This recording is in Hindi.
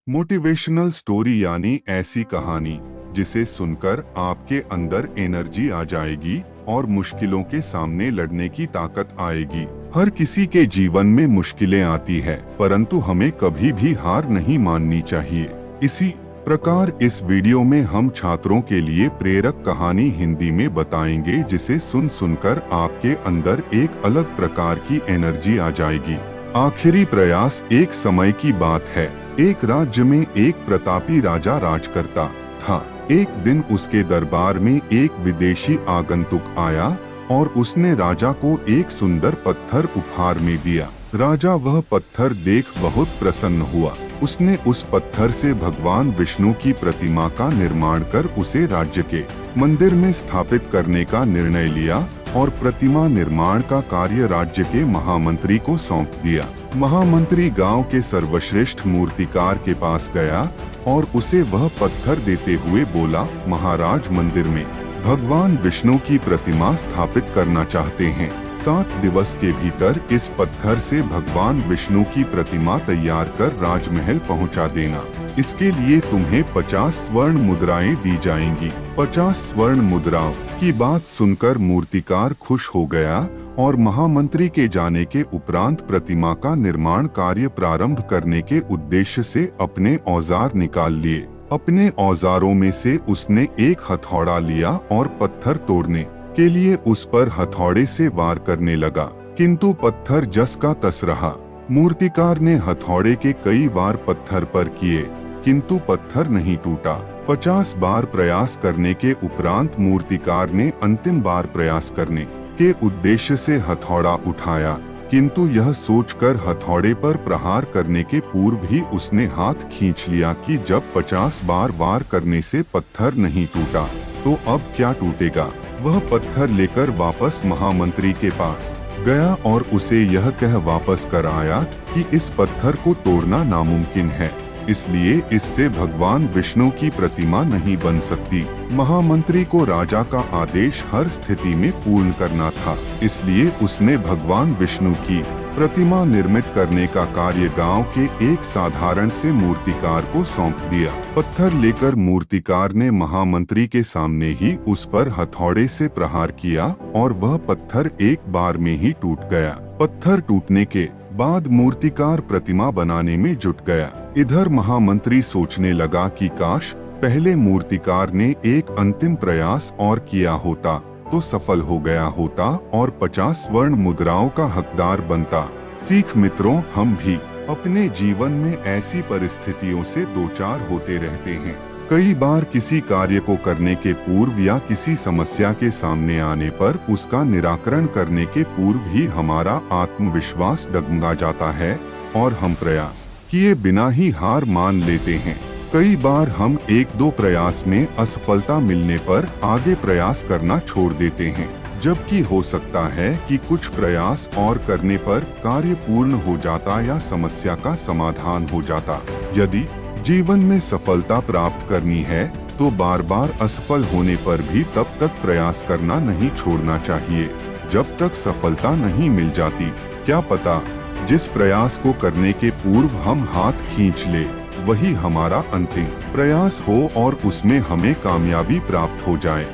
मोटिवेशनल स्टोरी यानी ऐसी कहानी जिसे सुनकर आपके अंदर एनर्जी आ जाएगी और मुश्किलों के सामने लड़ने की ताकत आएगी। हर किसी के जीवन में मुश्किलें आती है, परंतु हमें कभी भी हार नहीं माननी चाहिए। इसी प्रकार इस वीडियो में हम छात्रों के लिए प्रेरक कहानी हिंदी में बताएंगे, जिसे सुनकर आपके अंदर एक अलग प्रकार की एनर्जी आ जाएगी। आखिरी प्रयास। एक समय की बात है, एक राज्य में एक प्रतापी राजा राज करता था। एक दिन उसके दरबार में एक विदेशी आगंतुक आया और उसने राजा को एक सुंदर पत्थर उपहार में दिया। राजा वह पत्थर देख बहुत प्रसन्न हुआ। उसने उस पत्थर से भगवान विष्णु की प्रतिमा का निर्माण कर उसे राज्य के मंदिर में स्थापित करने का निर्णय लिया और प्रतिमा निर्माण का कार्य राज्य के महामंत्री को सौंप दिया। महामंत्री गांव के सर्वश्रेष्ठ मूर्तिकार के पास गया और उसे वह पत्थर देते हुए बोला, महाराज, मंदिर में भगवान विष्णु की प्रतिमा स्थापित करना चाहते हैं। 7 दिवस के भीतर इस पत्थर से भगवान विष्णु की प्रतिमा तैयार कर राजमहल पहुंचा देना। इसके लिए तुम्हें 50 स्वर्ण मुद्राएं दी जाएंगी। 50 स्वर्ण मुद्राओं की बात सुनकर मूर्तिकार खुश हो गया और महामंत्री के जाने के उपरांत प्रतिमा का निर्माण कार्य प्रारंभ करने के उद्देश्य से अपने औजार निकाल लिए। अपने औजारों में से उसने एक हथौड़ा लिया और पत्थर तोड़ने के लिए उस पर हथौड़े से वार करने लगा, किंतु पत्थर जस का तस रहा। मूर्तिकार ने हथौड़े के कई वार पत्थर पर किए, किंतु पत्थर नहीं टूटा। 50 बार प्रयास करने के उपरांत मूर्तिकार ने अंतिम बार प्रयास करने के उद्देश्य से हथौड़ा उठाया, किंतु यह सोचकर हथौड़े पर प्रहार करने के पूर्व ही उसने हाथ खींच लिया कि जब 50 बार वार करने से पत्थर नहीं टूटा तो अब क्या टूटेगा। वह पत्थर लेकर वापस महामंत्री के पास गया और उसे यह कह वापस कर आया कि इस पत्थर को तोड़ना नामुमकिन है, इसलिए इससे भगवान विष्णु की प्रतिमा नहीं बन सकती। महामंत्री को राजा का आदेश हर स्थिति में पूर्ण करना था, इसलिए उसने भगवान विष्णु की प्रतिमा निर्मित करने का कार्य गांव के एक साधारण से मूर्तिकार को सौंप दिया। पत्थर लेकर मूर्तिकार ने महामंत्री के सामने ही उस पर हथौड़े से प्रहार किया और वह पत्थर एक बार में ही टूट गया। पत्थर टूटने के बाद मूर्तिकार प्रतिमा बनाने में जुट गया। इधर महामंत्री सोचने लगा कि काश पहले मूर्तिकार ने एक अंतिम प्रयास और किया होता तो सफल हो गया होता और 50 स्वर्ण मुद्राओं का हकदार बनता। सीख मित्रों, हम भी अपने जीवन में ऐसी परिस्थितियों से दो चार होते रहते हैं। कई बार किसी कार्य को करने के पूर्व या किसी समस्या के सामने आने पर उसका निराकरण करने के पूर्व ही हमारा आत्मविश्वास डगमगा जाता है और हम प्रयास किए बिना ही हार मान लेते हैं। कई बार हम 1-2 प्रयास में असफलता मिलने पर आगे प्रयास करना छोड़ देते हैं, जबकि हो सकता है कि कुछ प्रयास और करने पर कार्य पूर्ण हो जाता या समस्या का समाधान हो जाता। यदि जीवन में सफलता प्राप्त करनी है तो बार बार असफल होने पर भी तब तक प्रयास करना नहीं छोड़ना चाहिए जब तक सफलता नहीं मिल जाती। क्या पता जिस प्रयास को करने के पूर्व हम हाथ खींच ले वही हमारा अंतिम प्रयास हो और उसमें हमें कामयाबी प्राप्त हो जाए।